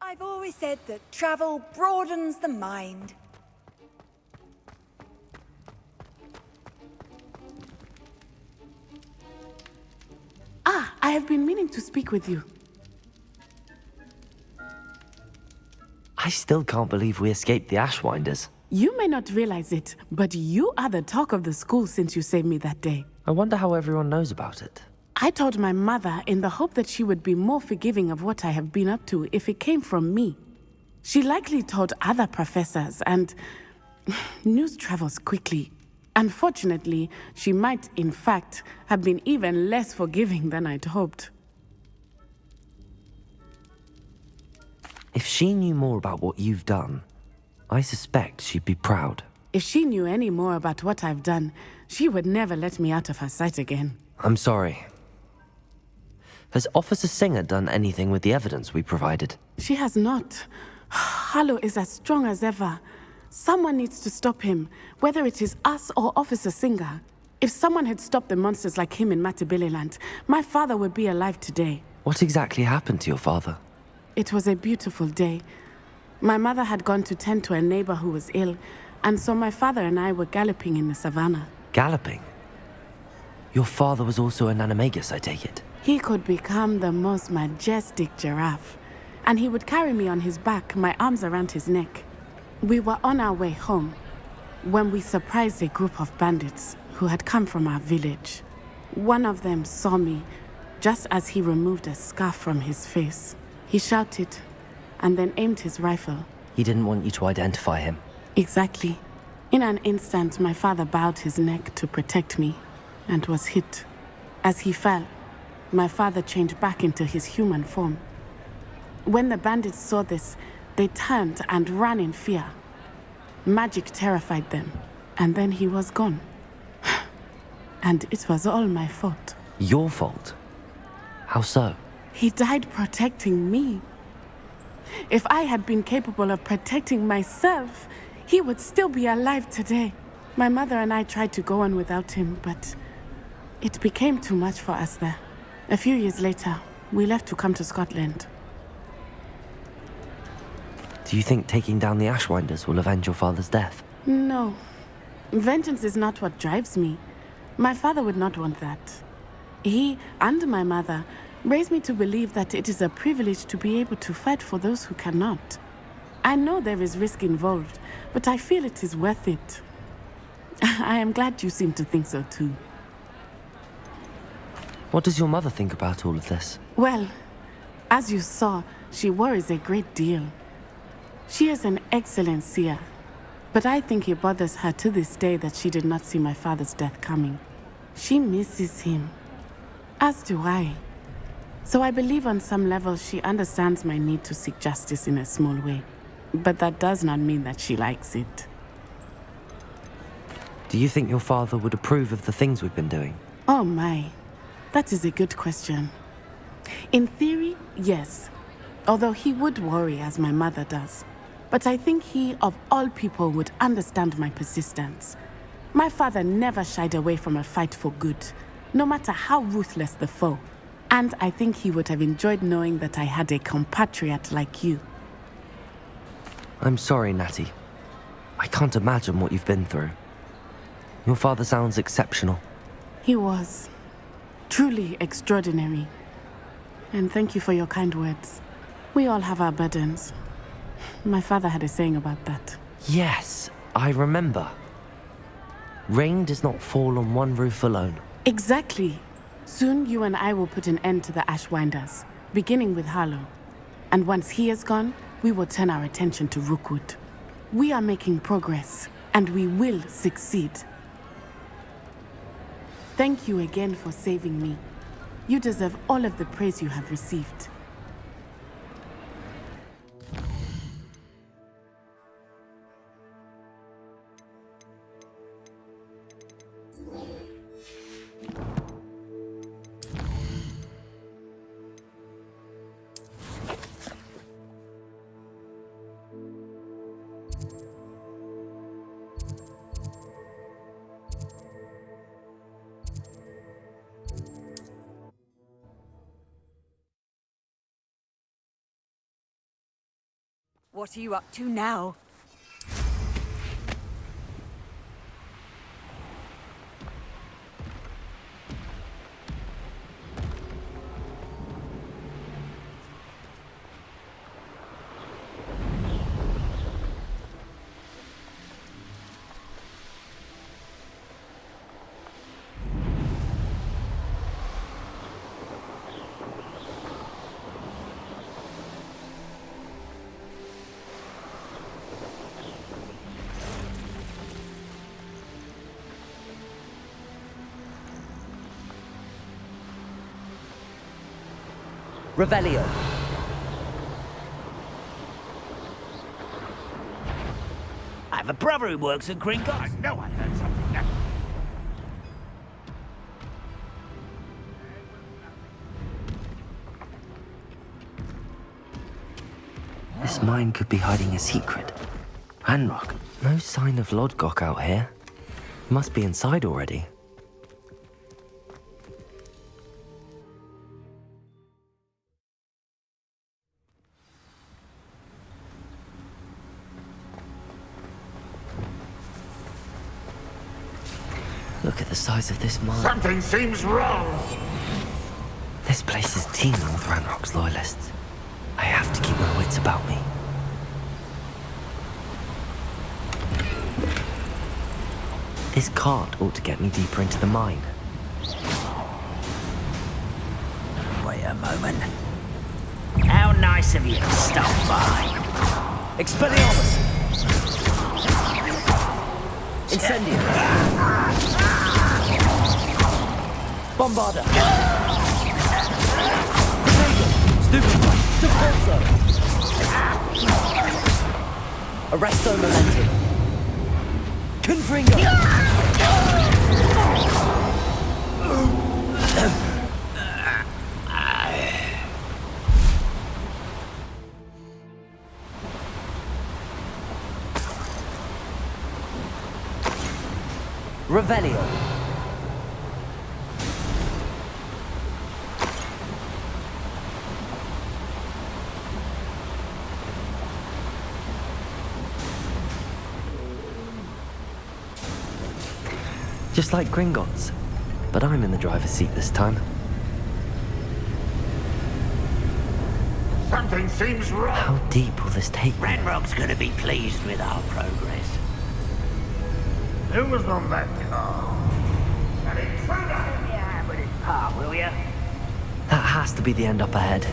I've always said that travel broadens the mind. I have been meaning to speak with you. I still can't believe we escaped the Ashwinders. You may not realize it, but you are the talk of the school since you saved me that day. I wonder how everyone knows about it. I told my mother in the hope that she would be more forgiving of what I have been up to if it came from me. She likely told other professors, and news travels quickly. Unfortunately, she might, in fact, have been even less forgiving than I'd hoped. If she knew more about what you've done, I suspect she'd be proud. If she knew any more about what I've done, she would never let me out of her sight again. I'm sorry. Has Officer Singer done anything with the evidence we provided? She has not. Harlow is as strong as ever. Someone needs to stop him, whether it is us or Officer Singer. If someone had stopped the monsters like him in Matabeleland, my father would be alive today. What exactly happened to your father? It was a beautiful day. My mother had gone to tend to a neighbor who was ill, and so my father and I were galloping in the savannah. Galloping? Your father was also an animagus, I take it? He could become the most majestic giraffe, and he would carry me on his back, my arms around his neck. We were on our way home when we surprised a group of bandits who had come from our village. One of them saw me just as he removed a scarf from his face. He shouted and then aimed his rifle. He didn't want you to identify him. Exactly. In an instant, my father bowed his neck to protect me and was hit. As he fell, my father changed back into his human form. When the bandits saw this, they turned and ran in fear. Magic terrified them, and then he was gone. And it was all my fault. Your fault? How so? He died protecting me. If I had been capable of protecting myself, he would still be alive today. My mother and I tried to go on without him, but it became too much for us there. A few years later, we left to come to Scotland. Do you think taking down the Ashwinders will avenge your father's death? No. Vengeance is not what drives me. My father would not want that. He and my mother raised me to believe that it is a privilege to be able to fight for those who cannot. I know there is risk involved, but I feel it is worth it. I am glad you seem to think so too. What does your mother think about all of this? Well, as you saw, she worries a great deal. She is an excellent seer, but I think it bothers her to this day that she did not see my father's death coming. She misses him, as do I. So I believe on some level she understands my need to seek justice in a small way. But that does not mean that she likes it. Do you think your father would approve of the things we've been doing? Oh my, that is a good question. In theory, yes. Although he would worry as my mother does. But I think he, of all people, would understand my persistence. My father never shied away from a fight for good, no matter how ruthless the foe. And I think he would have enjoyed knowing that I had a compatriot like you. I'm sorry, Natty. I can't imagine what you've been through. Your father sounds exceptional. He was. Truly extraordinary. And thank you for your kind words. We all have our burdens. My father had a saying about that. Yes, I remember. Rain does not fall on one roof alone. Exactly. Soon you and I will put an end to the Ashwinders, beginning with Harlow. And once he is gone, we will turn our attention to Rookwood. We are making progress, and we will succeed. Thank you again for saving me. You deserve all of the praise you have received. What are you up to now? Revelio. I have a brother who works at Gringotts. I know I heard something now. This mine could be hiding a secret. Ranrock, no sign of Lodgok out here. Must be inside already. Look at the size of this mine. Something seems wrong. This place is teeming with Ranrock's loyalists. I have to keep my wits about me. This cart ought to get me deeper into the mine. Wait a moment. How nice of you to stop by. Expelliarmus! Incendio! Bombarda! Stupefy! Depulso! Arresto Momentum! Confringo! Revelio. Just like Gringotts, but I'm in the driver's seat this time. Something seems wrong. How deep will this take me? Ranrock's gonna be pleased with our progress. Who was on that car? An intruder! Give me a hand with his part, will you? That has to be the end up ahead.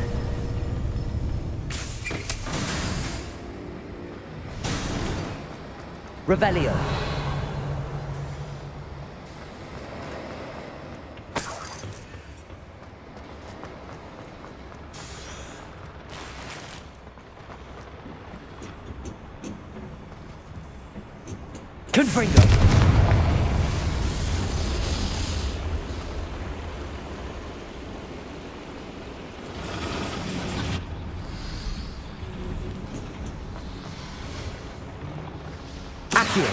Revelio. Confringo. Accio.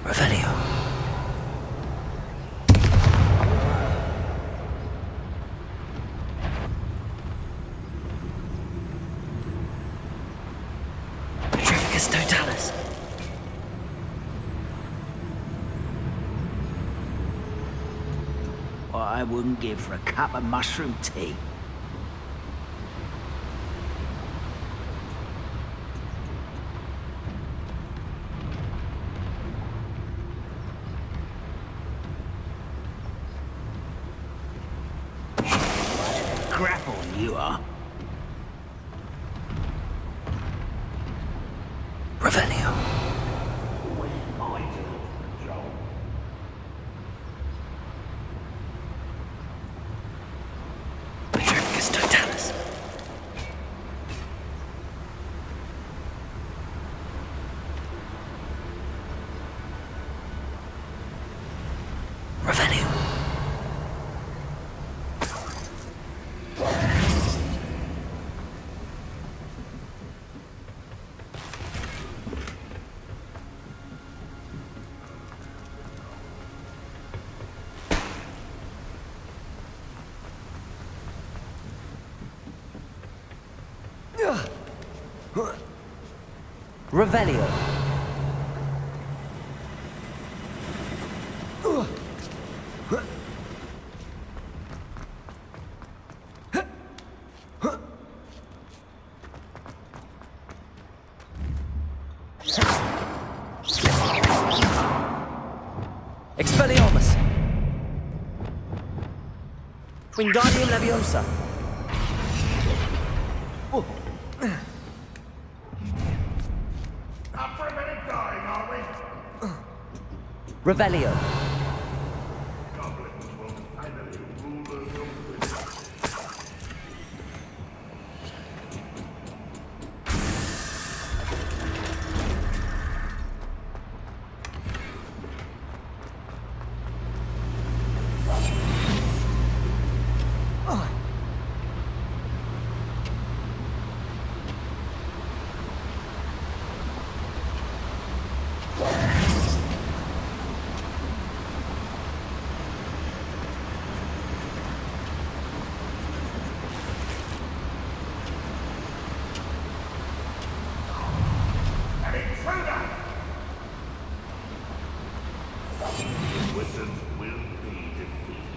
Revelio. Petrificus totalis. What I wouldn't give for a cup of mushroom tea. Grapple, you are. Revelio. Revelio. Expelliarmus! Wingardium Leviosa! Oh. Up for a minute dying, are we? Revelio. Goblins will finally rule the universe. An intruder! Wizards will be defeated.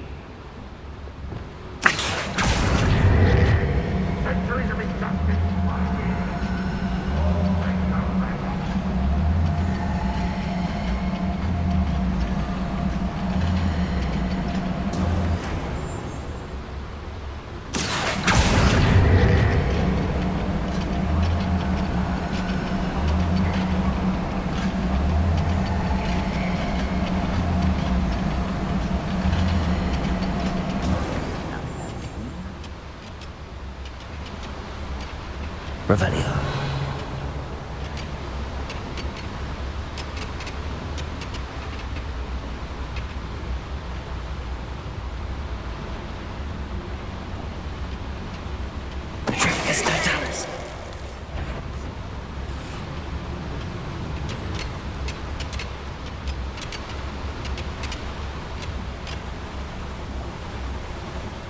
Centuries of injustice. Revelio.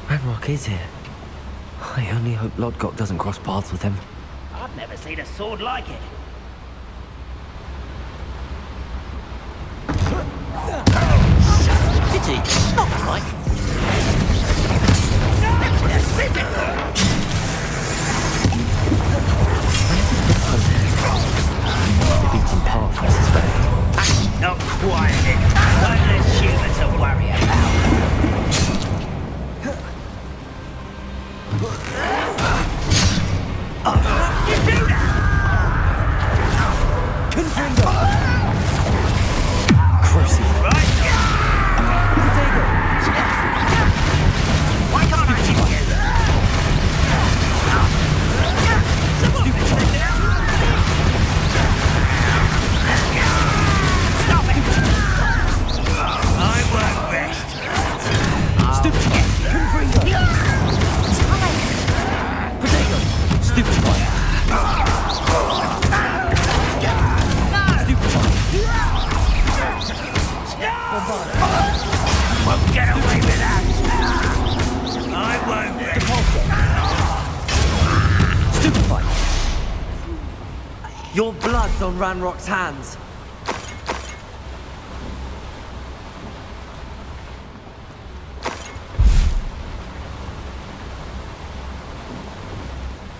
Ranrock is here. I only hope Lodgok doesn't cross paths with him. I've never seen a sword like it. Pity, not right. Beaten path, I suspect. Not quiet. Don't let humans a worry about. Cruci. Why can't I keep together? Stop it! I won't rest. Stupid. Potato. Stupid fire. Won't get away with that. I won't rest. Stupid fire. Your blood's on Ranrock's hands.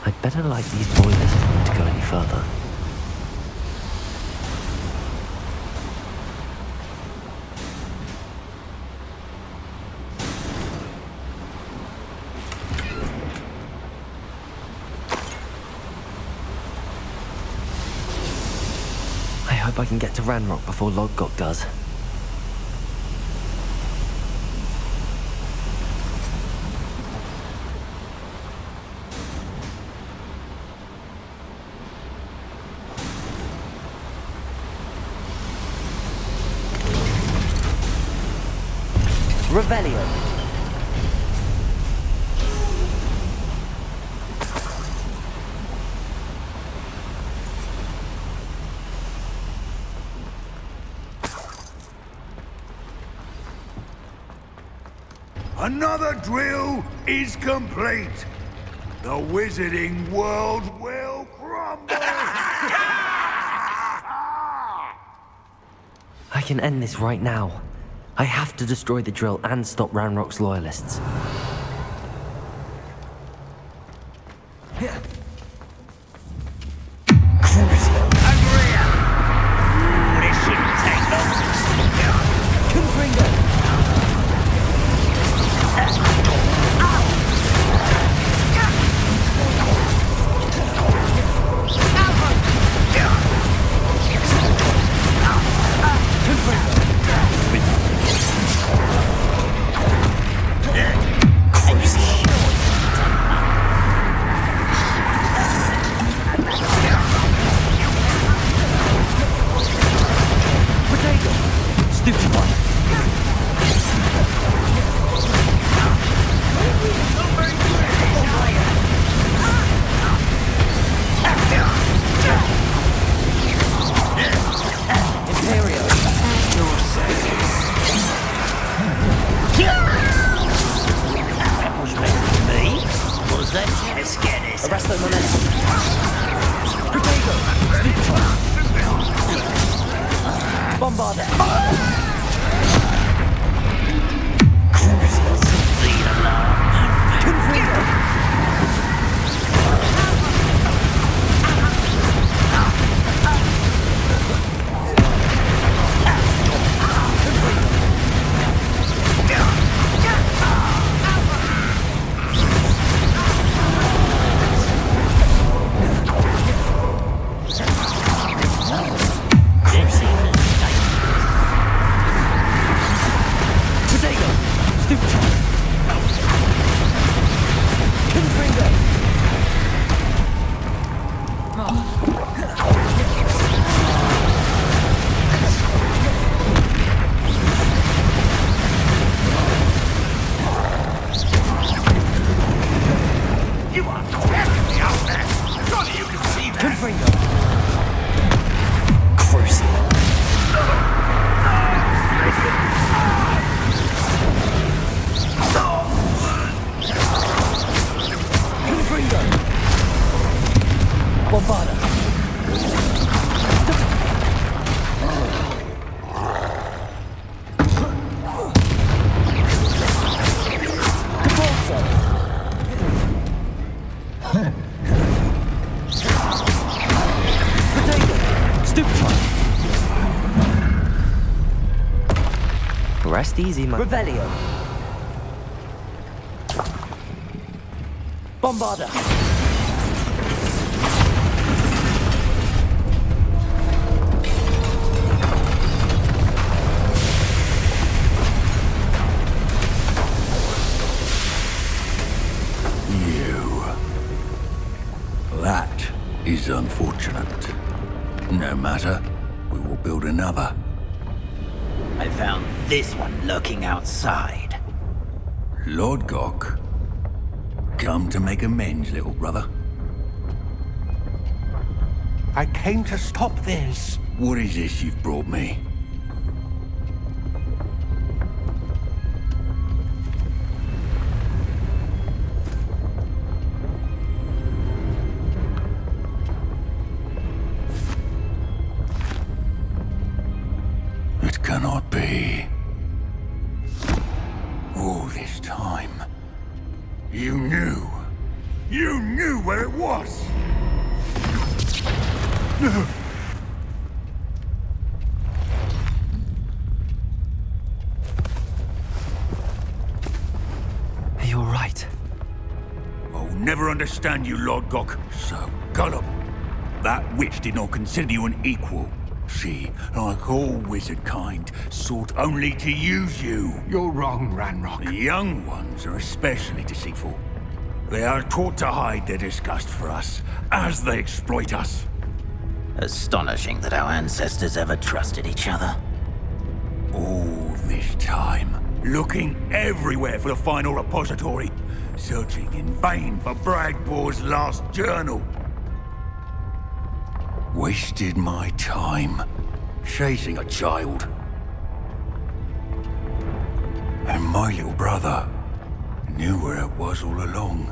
I'd better light these boilers if I want to go any further. I hope I can get to Ranrock before Lodgok does. Revelio. Another drill is complete. The wizarding world will crumble. can end this right now. I have to destroy the drill and stop Ranrock's loyalists. Rest easy, man. Revelio. Bombarda. That is unfortunate. No matter, we will build another. I found this one lurking outside. Lodgok. Come to make amends, little brother. I came to stop this. What is this you've brought me? It cannot be. All this time, you knew. You knew where it was! Are you alright? I'll never understand you, Lodgok. So gullible. That witch did not consider you an equal. She, like all wizard kind, sought only to use you. You're wrong, Ranrock. The young ones are especially deceitful. They are taught to hide their disgust for us, as they exploit us. Astonishing that our ancestors ever trusted each other. All this time, looking everywhere for the final repository, searching in vain for Bragbor's last journal. Wasted my time, chasing a child. And my little brother knew where it was all along.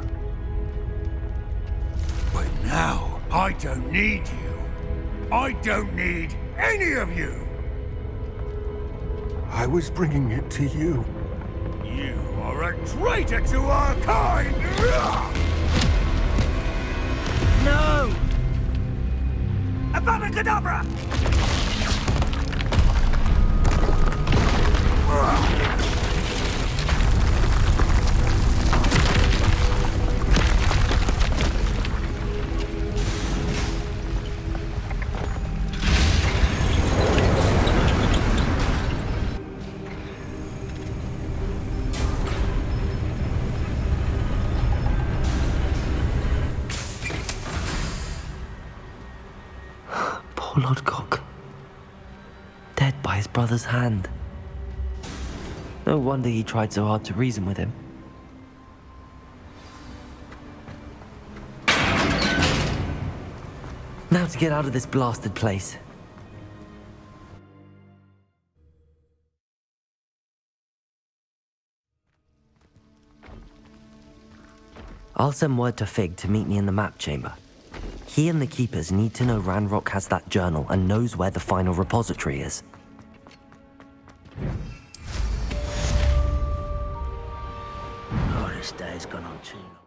But now, I don't need you. I don't need any of you. I was bringing it to you. You are a traitor to our kind! No! Avada Kedavra! Poor Lodgok. Dead by his brother's hand. No wonder he tried so hard to reason with him. Now to get out of this blasted place. I'll send word to Fig to meet me in the map chamber. He and the Keepers need to know Ranrock has that journal and knows where the final repository is. Oh, this day's gone on too long.